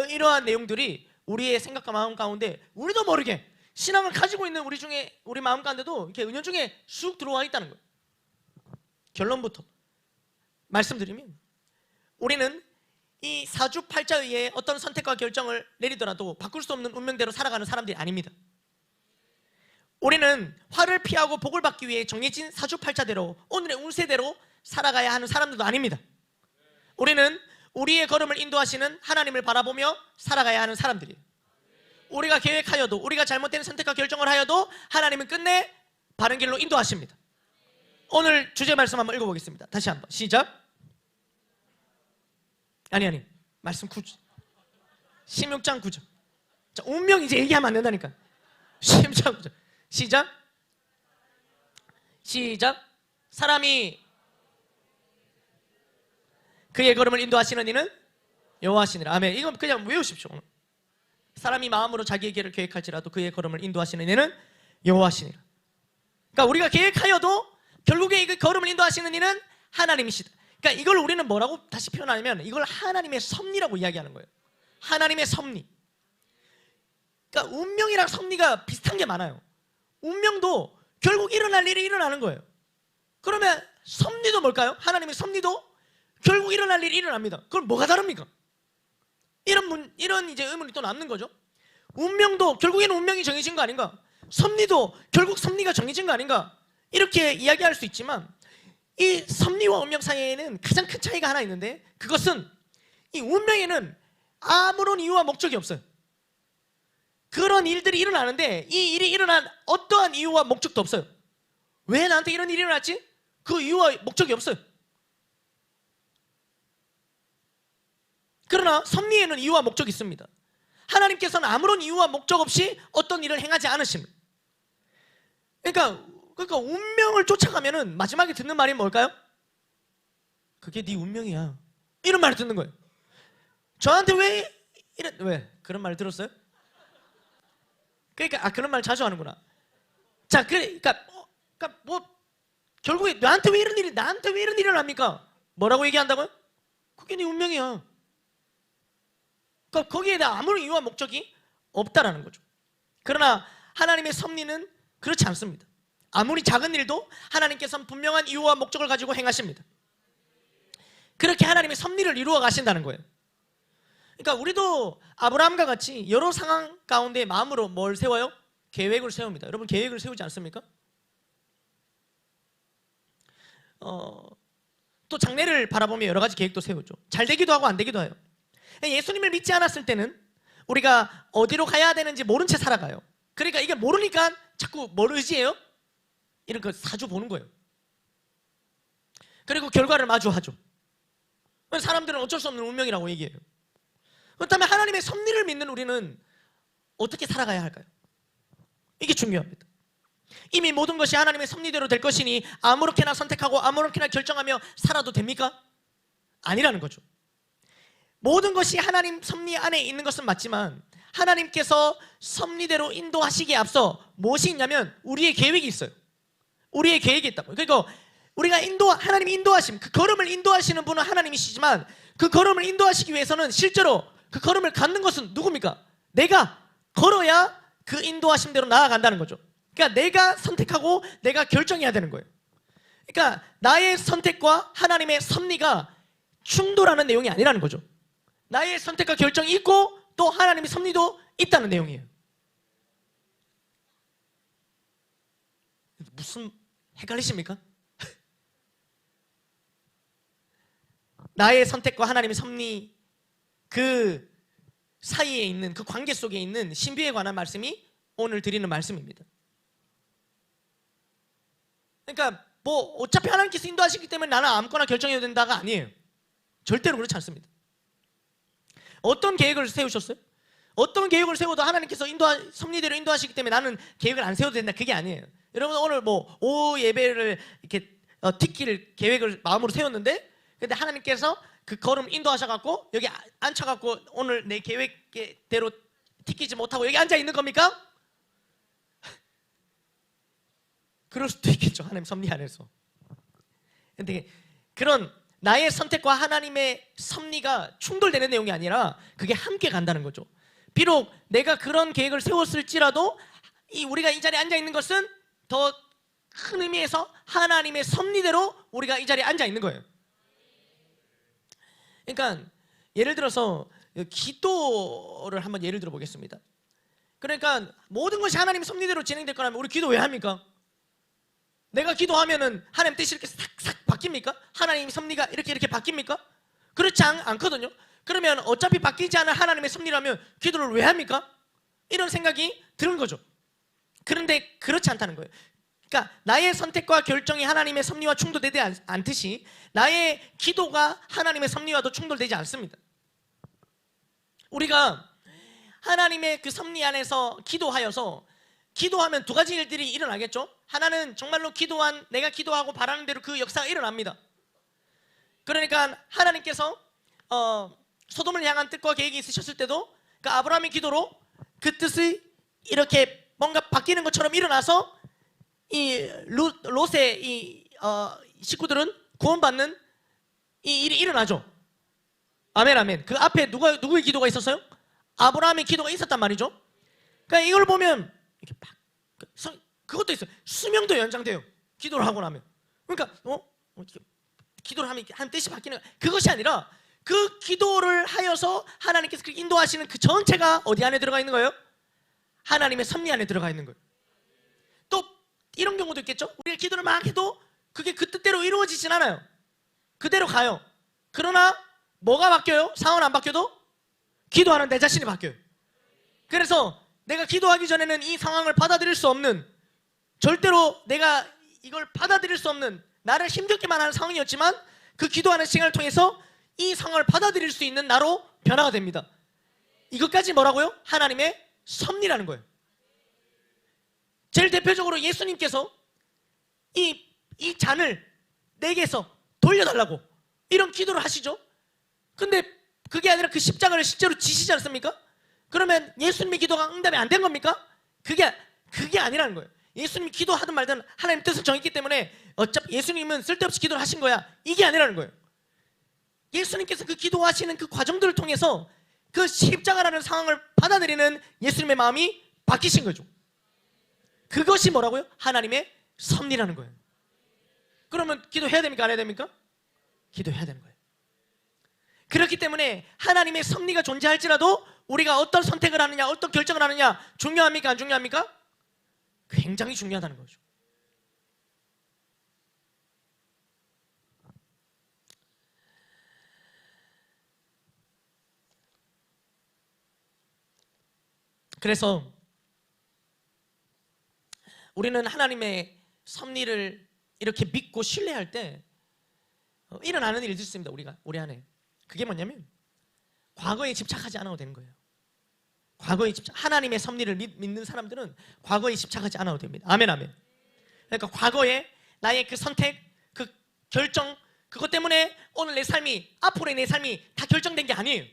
이러한 내용들이 우리의 생각과 마음 가운데 우리도 모르게 신앙을 가지고 있는 우리 중에, 우리 마음 가운데도 이렇게 은연중에 쑥 들어와 있다는 거예요. 결론부터 말씀드리면 우리는 이 사주팔자에 의해 어떤 선택과 결정을 내리더라도 바꿀 수 없는 운명대로 살아가는 사람들이 아닙니다. 우리는 화를 피하고 복을 받기 위해 정해진 사주팔자대로 오늘의 운세대로 살아가야 하는 사람들도 아닙니다. 우리는 우리의 걸음을 인도하시는 하나님을 바라보며 살아가야 하는 사람들이에요. 우리가 계획하여도, 우리가 잘못된 선택과 결정을 하여도 하나님은 끝내 바른 길로 인도하십니다. 오늘 주제 말씀 한번 읽어보겠습니다. 다시 한번 시작. 아니 말씀 9절 16장 9절. 자, 운명 이제 얘기하면 안 된다니까. 16장 9절 시작. 사람이 그의 걸음을 인도하시는 이는 여호와시니라. 아멘. 이건 그냥 외우십시오. 사람이 마음으로 자기의 길을 계획할지라도 그의 걸음을 인도하시는 이는 여호와시니라. 그러니까 우리가 계획하여도 결국에 그 걸음을 인도하시는 이는 하나님이시다. 그러니까 이걸 우리는 뭐라고 다시 표현하냐면 이걸 하나님의 섭리라고 이야기하는 거예요. 하나님의 섭리. 그러니까 운명이랑 섭리가 비슷한 게 많아요. 운명도 결국 일어날 일이 일어나는 거예요. 그러면 섭리도 뭘까요? 하나님의 섭리도 결국 일어날 일이 일어납니다. 그럼 뭐가 다릅니까? 이런 이제 의문이 또 남는 거죠. 운명도 결국에는 운명이 정해진 거 아닌가? 섭리도 결국 섭리가 정해진 거 아닌가? 이렇게 이야기할 수 있지만 이 섭리와 운명 사이에는 가장 큰 차이가 하나 있는데 그것은 이 운명에는 아무런 이유와 목적이 없어요. 그런 일들이 일어나는데 이 일이 일어난 어떠한 이유와 목적도 없어요. 왜 나한테 이런 일이 일어났지? 그 이유와 목적이 없어요. 그러나 섭리에는 이유와 목적이 있습니다. 하나님께서는 아무런 이유와 목적 없이 어떤 일을 행하지 않으십니다. 그러니까 운명을 쫓아가면은 마지막에 듣는 말이 뭘까요? 그게 네 운명이야. 이런 말을 듣는 거예요. 저한테 왜 그런 말 들었어요? 그러니까 그런 말 자주 하는구나. 자, 그러니까 뭐 결국에 나한테 왜 이런 일이 일어납니까? 뭐라고 얘기한다고요? 그게 네 운명이야. 그러니까 거기에 대한 아무런 이유와 목적이 없다라는 거죠. 그러나 하나님의 섭리는 그렇지 않습니다. 아무리 작은 일도 하나님께서는 분명한 이유와 목적을 가지고 행하십니다. 그렇게 하나님의 섭리를 이루어 가신다는 거예요. 그러니까 우리도 아브라함과 같이 여러 상황 가운데 마음으로 뭘 세워요? 계획을 세웁니다. 여러분 계획을 세우지 않습니까? 또 장래를 바라보며 여러 가지 계획도 세우죠. 잘 되기도 하고 안 되기도 해요. 예수님을 믿지 않았을 때는 우리가 어디로 가야 되는지 모른 채 살아가요. 그러니까 이게 모르니까 자꾸 뭘 의지해요? 이런 거 사주 보는 거예요. 그리고 결과를 마주하죠. 사람들은 어쩔 수 없는 운명이라고 얘기해요. 그렇다면 하나님의 섭리를 믿는 우리는 어떻게 살아가야 할까요? 이게 중요합니다. 이미 모든 것이 하나님의 섭리대로 될 것이니 아무렇게나 선택하고 아무렇게나 결정하며 살아도 됩니까? 아니라는 거죠. 모든 것이 하나님 섭리 안에 있는 것은 맞지만 하나님께서 섭리대로 인도하시기에 앞서 무엇이 있냐면 우리의 계획이 있어요. 우리의 계획이 있다고요. 그러니까 우리가 하나님이 인도하심, 그 걸음을 인도하시는 분은 하나님이시지만 그 걸음을 인도하시기 위해서는 실제로 그 걸음을 갖는 것은 누굽니까? 내가 걸어야 그 인도하심대로 나아간다는 거죠. 그러니까 내가 선택하고 내가 결정해야 되는 거예요. 그러니까 나의 선택과 하나님의 섭리가 충돌하는 내용이 아니라는 거죠. 나의 선택과 결정이 있고 또 하나님의 섭리도 있다는 내용이에요. 무슨 헷갈리십니까? 나의 선택과 하나님의 섭리 그 사이에 있는 그 관계 속에 있는 신비에 관한 말씀이 오늘 드리는 말씀입니다. 그러니까 뭐 어차피 하나님께서 인도하시기 때문에 나는 아무거나 결정해야 된다가 아니에요. 절대로 그렇지 않습니다. 어떤 계획을 세우셨어요? 어떤 계획을 세워도 하나님께서 섭리대로 인도하시기 때문에 나는 계획을 안 세워도 된다, 그게 아니에요. 여러분 오늘 뭐 오후 예배를 이렇게 듣기를 계획을 마음으로 세웠는데 근데 하나님께서 그 걸음 인도하셔갖고 여기 앉혀갖고 오늘 내 계획대로 티키지 못하고 여기 앉아 있는 겁니까? 그럴 수도 있겠죠. 하나님 섭리 안에서. 근데 그런 나의 선택과 하나님의 섭리가 충돌되는 내용이 아니라 그게 함께 간다는 거죠. 비록 내가 그런 계획을 세웠을지라도 우리가 이 자리에 앉아 있는 것은 더 큰 의미에서 하나님의 섭리대로 우리가 이 자리에 앉아 있는 거예요. 그러니까 예를 들어서 기도를 한번 예를 들어 보겠습니다. 그러니까 모든 것이 하나님 섭리대로 진행될 거라면 우리 기도 왜 합니까? 내가 기도하면은 하나님 뜻이 이렇게 싹싹 바뀝니까? 하나님 섭리가 이렇게 바뀝니까? 그렇지 않거든요. 그러면 어차피 바뀌지 않은 하나님의 섭리라면 기도를 왜 합니까? 이런 생각이 드는 거죠. 그런데 그렇지 않다는 거예요. 그러니까 나의 선택과 결정이 하나님의 섭리와 충돌되지 않듯이 나의 기도가 하나님의 섭리와도 충돌되지 않습니다. 우리가 하나님의 그 섭리 안에서 기도하면 두 가지 일들이 일어나겠죠. 하나는 정말로 내가 기도하고 바라는 대로 그 역사가 일어납니다. 그러니까 하나님께서 소돔을 향한 뜻과 계획이 있으셨을 때도 그 아브라함의 기도로 그 뜻이 이렇게 뭔가 바뀌는 것처럼 일어나서 이 롯의 이 식구들은 구원받는 이 일이 일어나죠. 아멘, 아멘. 그 앞에 누구의 기도가 있었어요? 아브라함의 기도가 있었단 말이죠. 그러니까 이걸 보면 이렇게 그것도 있어요. 수명도 연장돼요. 기도를 하고 나면. 그러니까 기도를 하면 한 뜻이 바뀌는 그것이 아니라 그 기도를 하여서 하나님께서 인도하시는 그 전체가 어디 안에 들어가 있는 거예요? 하나님의 섭리 안에 들어가 있는 거예요. 또 이런 경우도 있겠죠. 우리가 기도를 막 해도 그게 그 뜻대로 이루어지진 않아요. 그대로 가요. 그러나 뭐가 바뀌어요? 상황은 안 바뀌어도 기도하는 내 자신이 바뀌어요. 그래서 내가 기도하기 전에는 이 상황을 받아들일 수 없는, 절대로 내가 이걸 받아들일 수 없는, 나를 힘들게만 하는 상황이었지만 그 기도하는 시간을 통해서 이 상황을 받아들일 수 있는 나로 변화가 됩니다. 이것까지 뭐라고요? 하나님의 섭리라는 거예요. 제일 대표적으로 예수님께서 이 잔을 내게서 돌려달라고 이런 기도를 하시죠. 근데 그게 아니라 그 십자가를 실제로 지시지 않습니까? 그러면 예수님의 기도가 응답이 안 된 겁니까? 그게 아니라는 거예요. 예수님이 기도하든 말든 하나님 뜻을 정했기 때문에 어차피 예수님은 쓸데없이 기도를 하신 거야, 이게 아니라는 거예요. 예수님께서 그 기도하시는 그 과정들을 통해서 그 십자가라는 상황을 받아들이는 예수님의 마음이 바뀌신 거죠. 그것이 뭐라고요? 하나님의 섭리라는 거예요. 그러면 기도해야 됩니까? 안 해야 됩니까? 기도해야 되는 거예요. 그렇기 때문에 하나님의 섭리가 존재할지라도 우리가 어떤 선택을 하느냐, 어떤 결정을 하느냐 중요합니까? 안 중요합니까? 굉장히 중요하다는 거죠. 그래서 우리는 하나님의 섭리를 이렇게 믿고 신뢰할 때 일어나는 일이 있습니다. 우리 안에. 그게 뭐냐면 과거에 집착하지 않아도 되는 거예요. 하나님의 섭리를 믿는 사람들은 과거에 집착하지 않아도 됩니다. 아멘, 아멘. 그러니까 과거에 나의 그 선택, 그 결정, 그것 때문에 오늘 내 삶이, 앞으로의 내 삶이 다 결정된 게 아니에요.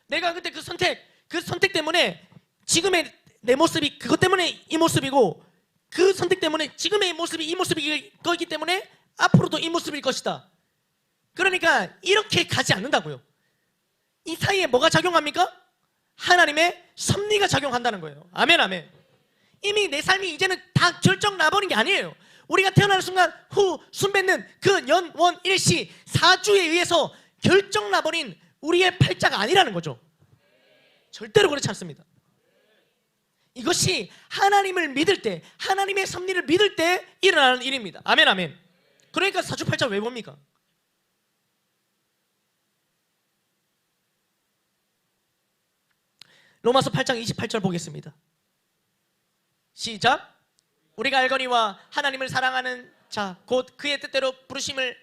내가 그때 그 선택 때문에 지금의 내 모습이 그것 때문에 이 모습이고, 그 선택 때문에 지금의 모습이 이 모습이 거기 때문에 앞으로도 이 모습일 것이다. 그러니까 이렇게 가지 않는다고요. 이 사이에 뭐가 작용합니까? 하나님의 섭리가 작용한다는 거예요. 아멘, 아멘. 이미 내 삶이 이제는 다 결정 나버린 게 아니에요. 우리가 태어나는 순간 숨 뱉는 그 연원 일시 4주에 의해서 결정 나버린 우리의 팔자가 아니라는 거죠. 절대로 그렇지 않습니다. 이것이 하나님을 믿을 때, 하나님의 섭리를 믿을 때 일어나는 일입니다. 아멘, 아멘. 그러니까 사주팔자 왜 봅니까? 로마서 8장 28절 보겠습니다. 시작. 우리가 알거니와 하나님을 사랑하는 자 곧 그의 뜻대로 부르심을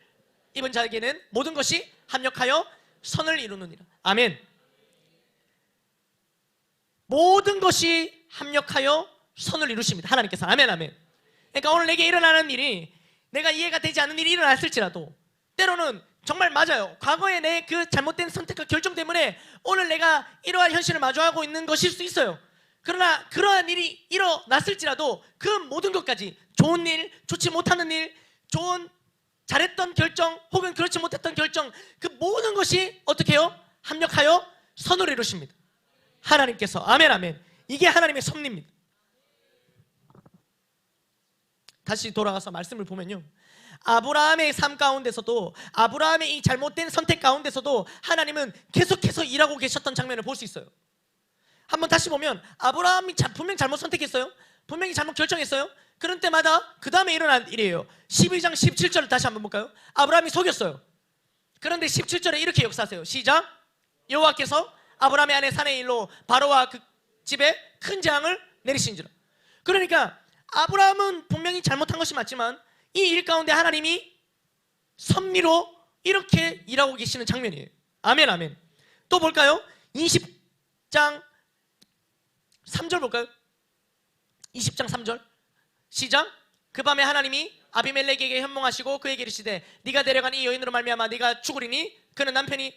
입은 자에게는 모든 것이 합력하여 선을 이루느니라. 아멘. 모든 것이 합력하여 선을 이루십니다. 하나님께서. 아멘, 아멘. 그러니까 오늘 내게 일어나는 일이, 내가 이해가 되지 않는 일이 일어났을지라도, 때로는 정말 맞아요. 과거에 내 그 잘못된 선택과 결정 때문에 오늘 내가 이러한 현실을 마주하고 있는 것일 수 있어요. 그러나 그러한 일이 일어났을지라도 그 모든 것까지, 좋은 일, 좋지 못하는 일, 잘했던 결정 혹은 그렇지 못했던 결정, 그 모든 것이 어떻게 해요? 합력하여 선을 이루십니다. 하나님께서. 아멘, 아멘. 이게 하나님의 섭리입니다. 다시 돌아가서 말씀을 보면요, 아브라함의 삶 가운데서도, 아브라함의 이 잘못된 선택 가운데서도 하나님은 계속해서 일하고 계셨던 장면을 볼 수 있어요. 한번 다시 보면 아브라함이 분명히 잘못 선택했어요. 분명히 잘못 결정했어요. 그런 때마다 그 다음에 일어난 일이에요. 12장 17절을 다시 한번 볼까요? 아브라함이 속였어요. 그런데 17절에 이렇게 역사하세요. 시작. 여호와께서 아브라함의 아내 사내의 일로 바로와 그 집에 큰 재앙을 내리신지라. 그러니까 아브라함은 분명히 잘못한 것이 맞지만 이 일 가운데 하나님이 섭리로 이렇게 일하고 계시는 장면이에요. 아멘, 아멘. 또 볼까요? 20장 3절 볼까요? 20장 3절 시작. 그 밤에 하나님이 아비멜렉에게 현몽하시고 그에게 이르시되 네가 데려간 이 여인으로 말미암아 네가 죽으리니 그는 남편이.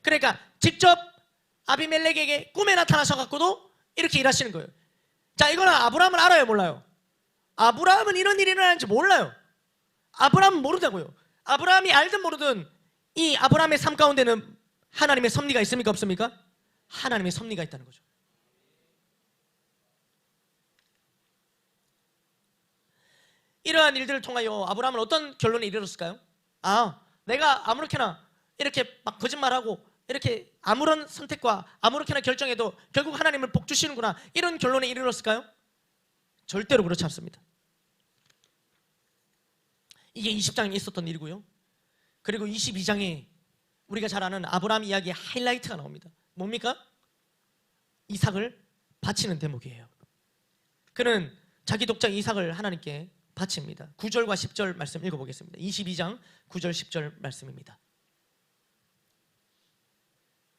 그러니까 직접 아비멜렉에게 꿈에 나타나셔갖고도 이렇게 일하시는 거예요. 자, 이거는 아브라함은 알아요, 몰라요? 아브라함은 이런 일이 일어나는지 몰라요. 아브라함은 모르다고요. 아브라함이 알든 모르든 이 아브라함의 삶 가운데는 하나님의 섭리가 있습니까, 없습니까? 하나님의 섭리가 있다는 거죠. 이러한 일들을 통하여 아브라함은 어떤 결론에 이르렀을까요? 내가 아무렇게나 이렇게 막 거짓말하고 이렇게 아무런 선택과 아무렇게나 결정해도 결국 하나님을 복 주시는구나, 이런 결론에 이르렀을까요? 절대로 그렇지 않습니다. 이게 20장에 있었던 일이고요. 그리고 22장에 우리가 잘 아는 아브라함 이야기의 하이라이트가 나옵니다. 뭡니까? 이삭을 바치는 대목이에요. 그는 자기 독자 이삭을 하나님께 바칩니다. 9절과 10절 말씀 읽어보겠습니다. 22장 9절 10절 말씀입니다.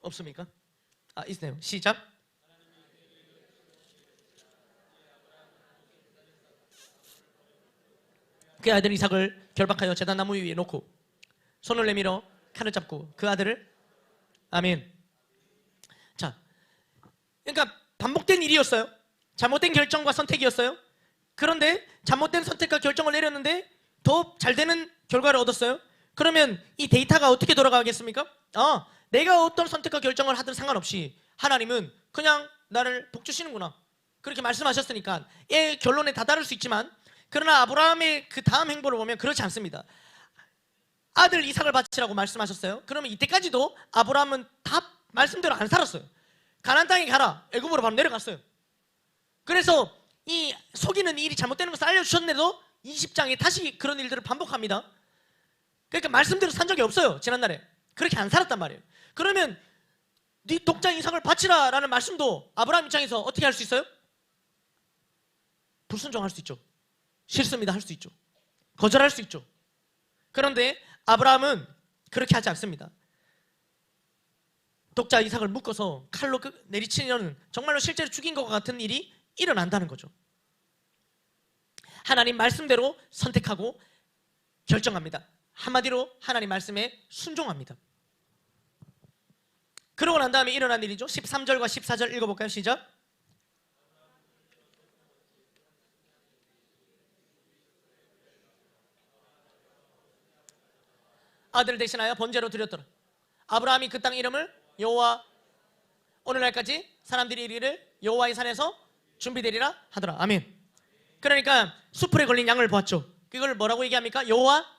없습니까? 있네요. 시작. 그 아들 이삭을 결박하여 제단 나무 위에 놓고 손을 내밀어 칼을 잡고 그 아들을. 아멘. 자, 그러니까 반복된 일이었어요. 잘못된 결정과 선택이었어요. 그런데 잘못된 선택과 결정을 내렸는데 더 잘 되는 결과를 얻었어요. 그러면 이 데이터가 어떻게 돌아가겠습니까? 내가 어떤 선택과 결정을 하든 상관없이 하나님은 그냥 나를 복 주시는구나, 그렇게 말씀하셨으니까 이 결론에 다다를 수 있지만, 그러나 아브라함의 그 다음 행보를 보면 그렇지 않습니다. 아들 이삭을 바치라고 말씀하셨어요. 그러면 이때까지도 아브라함은 다 말씀대로 안 살았어요. 가나안 땅에 가라, 애굽으로 바로 내려갔어요. 그래서 이 속이는 일이 잘못되는 것을 알려주셨는데도 20장에 다시 그런 일들을 반복합니다. 그러니까 말씀대로 산 적이 없어요. 지난날에 그렇게 안 살았단 말이에요. 그러면 네 독자 이삭을 바치라 라는 말씀도 아브라함 입장에서 어떻게 할 수 있어요? 불순종할 수 있죠. 싫습니다 할 수 있죠. 거절할 수 있죠. 그런데 아브라함은 그렇게 하지 않습니다. 독자 이삭을 묶어서 칼로 내리치려는, 정말로 실제로 죽인 것 같은 일이 일어난다는 거죠. 하나님 말씀대로 선택하고 결정합니다. 한마디로 하나님 말씀에 순종합니다. 그러고 난 다음에 일어난 일이죠. 13절과 14절 읽어볼까요? 시작. 아들을 대신하여 번제로 드렸더라. 아브라함이 그 땅 이름을 여호와, 오늘날까지 사람들이 이르기를 여호와의 산에서 준비되리라 하더라. 아멘. 그러니까 수풀에 걸린 양을 보았죠. 그걸 뭐라고 얘기합니까? 여호와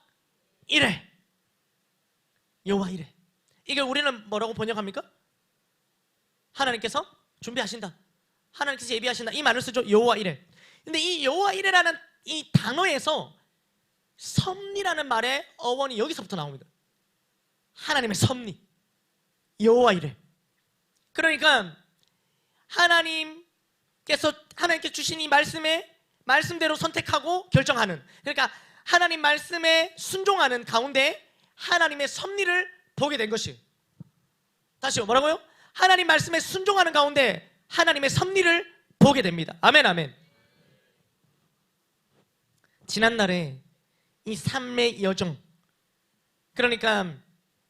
이레. 여호와 이레. 이걸 우리는 뭐라고 번역합니까? 하나님께서 준비하신다, 하나님께서 예비하신다, 이 말을 쓰죠. 여호와 이레. 근데 이 여호와 이레라는 이 단어에서 섭리라는 말의 어원이 여기서부터 나옵니다. 하나님의 섭리, 여호와 이레. 그러니까 하나님께서 주신 이 말씀대로 선택하고 결정하는, 그러니까 하나님 말씀에 순종하는 가운데 하나님의 섭리를 보게 된 것이. 다시요, 뭐라고요? 하나님 말씀에 순종하는 가운데 하나님의 섭리를 보게 됩니다. 아멘, 아멘. 지난날에 이 삶의 여정, 그러니까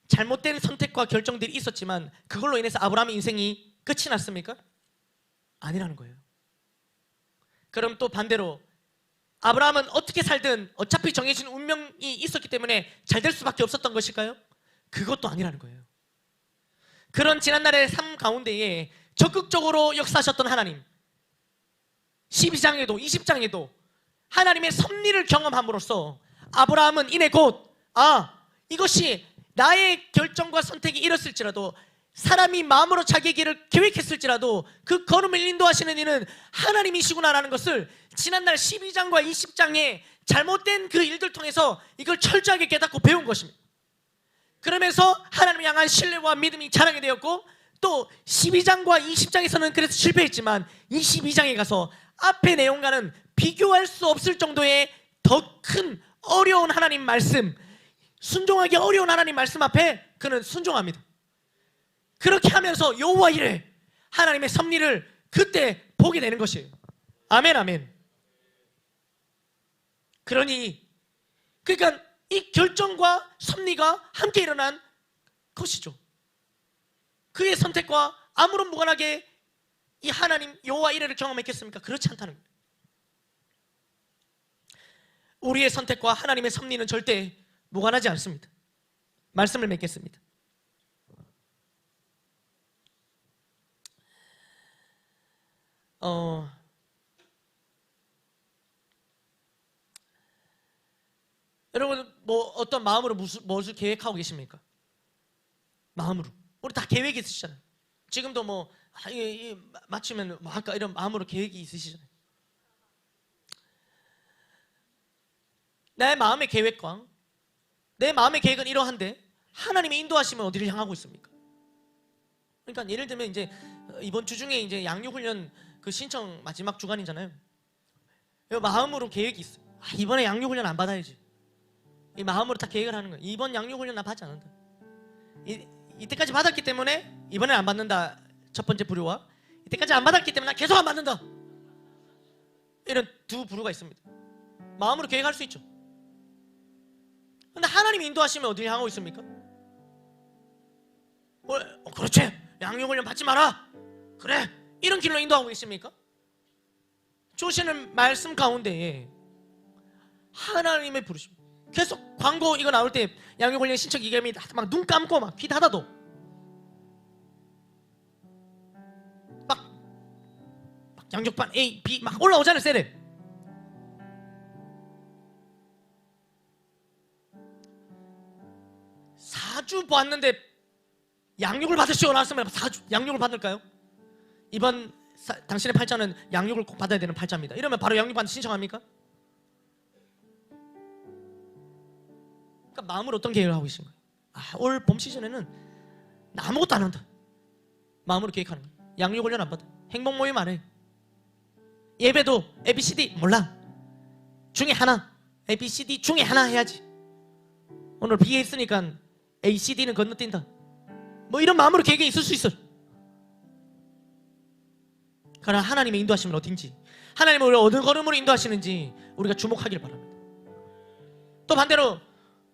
잘못된 선택과 결정들이 있었지만 그걸로 인해서 아브라함의 인생이 끝이 났습니까? 아니라는 거예요. 그럼 또 반대로 아브라함은 어떻게 살든 어차피 정해진 운명이 있었기 때문에 잘 될 수밖에 없었던 것일까요? 그것도 아니라는 거예요. 그런 지난날의 삶 가운데에 적극적으로 역사하셨던 하나님, 12장에도 20장에도 하나님의 섭리를 경험함으로써 아브라함은 이내 곧 이것이 나의 결정과 선택이 이렇을지라도, 사람이 마음으로 자기의 길을 계획했을지라도 그 걸음을 인도하시는 이는 하나님이시구나라는 것을 지난날 12장과 20장의 잘못된 그 일들 통해서 이걸 철저하게 깨닫고 배운 것입니다. 그러면서 하나님을 향한 신뢰와 믿음이 자라게 되었고, 또 12장과 20장에서는 그래서 실패했지만 22장에 가서 앞의 내용과는 비교할 수 없을 정도의 더 큰 어려운 하나님 말씀, 순종하기 어려운 하나님 말씀 앞에 그는 순종합니다. 그렇게 하면서 여호와 이레, 하나님의 섭리를 그때 보게 되는 것이에요. 아멘, 아멘. 그러니까 이 결정과 섭리가 함께 일어난 것이죠. 그의 선택과 아무런 무관하게 이 하나님 여호와 이레를 경험했겠습니까? 그렇지 않다는 거예요. 우리의 선택과 하나님의 섭리는 절대 무관하지 않습니다. 말씀을 맺겠습니다. 여러분 어떤 마음으로 무엇을 계획하고 계십니까? 마음으로. 우리 다 계획이 있으시잖아요. 지금도 마치면 할까 이런 마음으로 계획이 있으시잖아요. 내 마음의 계획과 내 마음의 계획은 이러한데 하나님의 인도하시면 어디를 향하고 있습니까? 그러니까 예를 들면 이제 이번 주 중에 이제 양육훈련 그 신청 마지막 주간이잖아요. 마음으로 계획이 있어요. 이번에 양육훈련 안 받아야지. 이 마음으로 다 계획을 하는 거예요. 이번 양육훈련 나 받지 않는다. 이때까지 받았기 때문에 이번에 안 받는다. 첫 번째 부류와 이때까지 안 받았기 때문에 나 계속 안 받는다. 이런 두 부류가 있습니다. 마음으로 계획할 수 있죠. 근데 하나님이 인도하시면 어디를 향하고 있습니까? 그렇지, 양육훈련 받지 마라, 그래, 이런 길로 인도하고 계십니까? 주시는 말씀 가운데에 하나님의 부르심, 계속 광고 이거 나올 때 양육훈련 신청 기계미 막 눈 감고 막 귀 닫아도 막 양육반 A, B 막 올라오잖아요. 세례 4주 보았는데 양육을 받으시고 나왔으면 4주 양육을 받을까요? 이번 당신의 팔자는 양육을 꼭 받아야 되는 팔자입니다. 이러면 바로 양육받는 신청합니까? 그러니까 마음으로 어떤 계획을 하고 계신 거예요? 올 봄 시즌에는 나 아무것도 안 한다. 마음으로 계획하는 거예요. 양육훈련 안 받아. 행복 모임 안 해. 예배도 ABCD 몰라. 중에 하나, ABCD 중에 하나 해야지. 오늘 비에 있으니까 ACD는 건너뛴다. 이런 마음으로 계획이 있을 수 있어. 그러나 하나님의 인도하심은 어딘지, 하나님은 우리를 어느 걸음으로 인도하시는지 우리가 주목하길 바랍니다. 또 반대로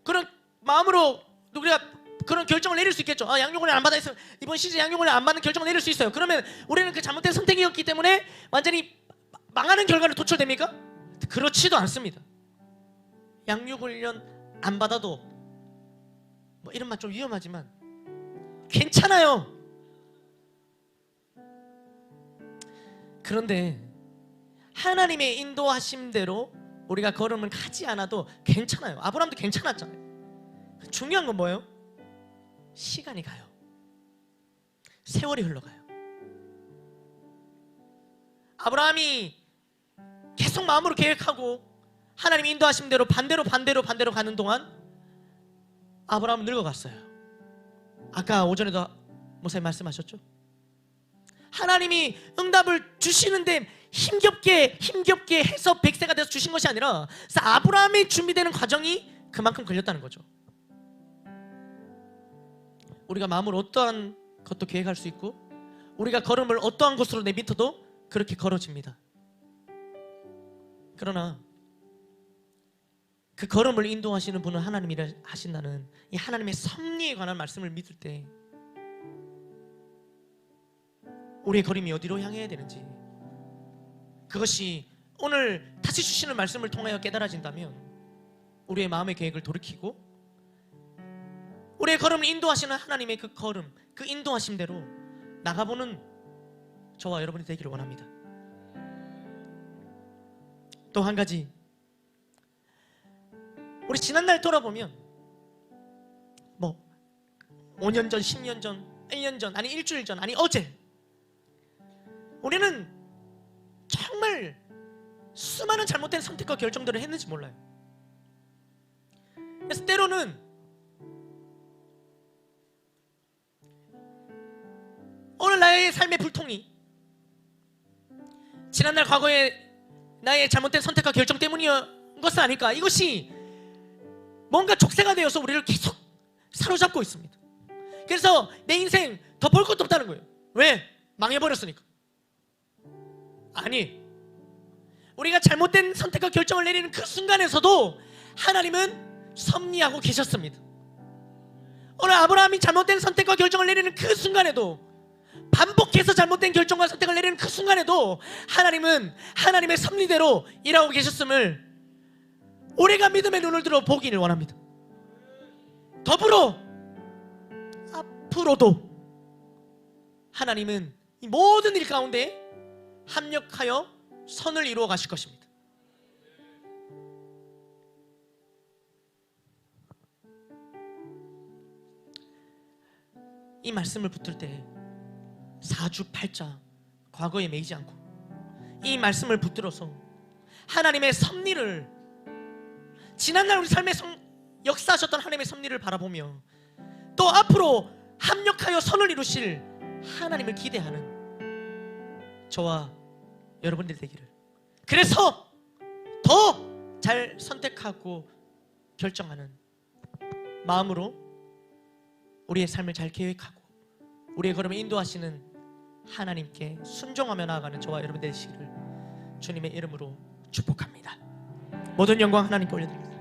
그런 마음으로 우리가 그런 결정을 내릴 수 있겠죠. 양육훈련 안 받아 있으면 이번 시즌 양육훈련 안 받는 결정을 내릴 수 있어요. 그러면 우리는 그 잘못된 선택이었기 때문에 완전히 망하는 결과를 도출됩니까? 그렇지도 않습니다. 양육훈련 안 받아도 이런 말 좀 위험하지만 괜찮아요. 그런데 하나님의 인도하심대로 우리가 걸음을 가지 않아도 괜찮아요. 아브라함도 괜찮았잖아요. 중요한 건 뭐예요? 시간이 가요. 세월이 흘러가요. 아브라함이 계속 마음으로 계획하고 하나님의 인도하심대로 반대로 가는 동안 아브라함은 늙어갔어요. 아까 오전에도 목사님 말씀하셨죠? 하나님이 응답을 주시는데 힘겹게 해서 100세가 돼서 주신 것이 아니라 아브라함이 준비되는 과정이 그만큼 걸렸다는 거죠. 우리가 마음으로 어떠한 것도 계획할 수 있고 우리가 걸음을 어떠한 곳으로 내비둬도 그렇게 걸어집니다. 그러나 그 걸음을 인도하시는 분은 하나님이라 하신다는 이 하나님의 섭리에 관한 말씀을 믿을 때 우리의 걸음이 어디로 향해야 되는지, 그것이 오늘 다시 주시는 말씀을 통하여 깨달아진다면 우리의 마음의 계획을 돌이키고 우리의 걸음을 인도하시는 하나님의 그 걸음, 그 인도하심대로 나가보는 저와 여러분이 되기를 원합니다. 또 한 가지, 우리 지난날 돌아보면 뭐 5년 전, 10년 전, 1년 전, 아니 일주일 전, 아니 어제 우리는 정말 수많은 잘못된 선택과 결정들을 했는지 몰라요. 그래서 때로는 오늘 나의 삶의 불통이 지난날 과거의 나의 잘못된 선택과 결정 때문인 것은 아닐까? 이것이 뭔가 족쇄가 되어서 우리를 계속 사로잡고 있습니다. 그래서 내 인생 더 볼 것도 없다는 거예요. 왜? 망해버렸으니까. 아니, 우리가 잘못된 선택과 결정을 내리는 그 순간에서도 하나님은 섭리하고 계셨습니다. 오늘 아브라함이 잘못된 선택과 결정을 내리는 그 순간에도, 반복해서 잘못된 결정과 선택을 내리는 그 순간에도 하나님은 하나님의 섭리대로 일하고 계셨음을 우리가 믿음의 눈을 들어 보기를 원합니다. 더불어 앞으로도 하나님은 이 모든 일 가운데 합력하여 선을 이루어 가실 것입니다. 이 말씀을 붙들 때 사주팔자 과거에 매이지 않고 이 말씀을 붙들어서 하나님의 섭리를, 지난날 우리 삶의 역사하셨던 하나님의 섭리를 바라보며 또 앞으로 합력하여 선을 이루실 하나님을 기대하는 저와 여러분들 되기를, 그래서 더 잘 선택하고 결정하는 마음으로 우리의 삶을 잘 계획하고 우리의 걸음을 인도하시는 하나님께 순종하며 나아가는 저와 여러분 되시기를 주님의 이름으로 축복합니다. 모든 영광 하나님께 올려드립니다.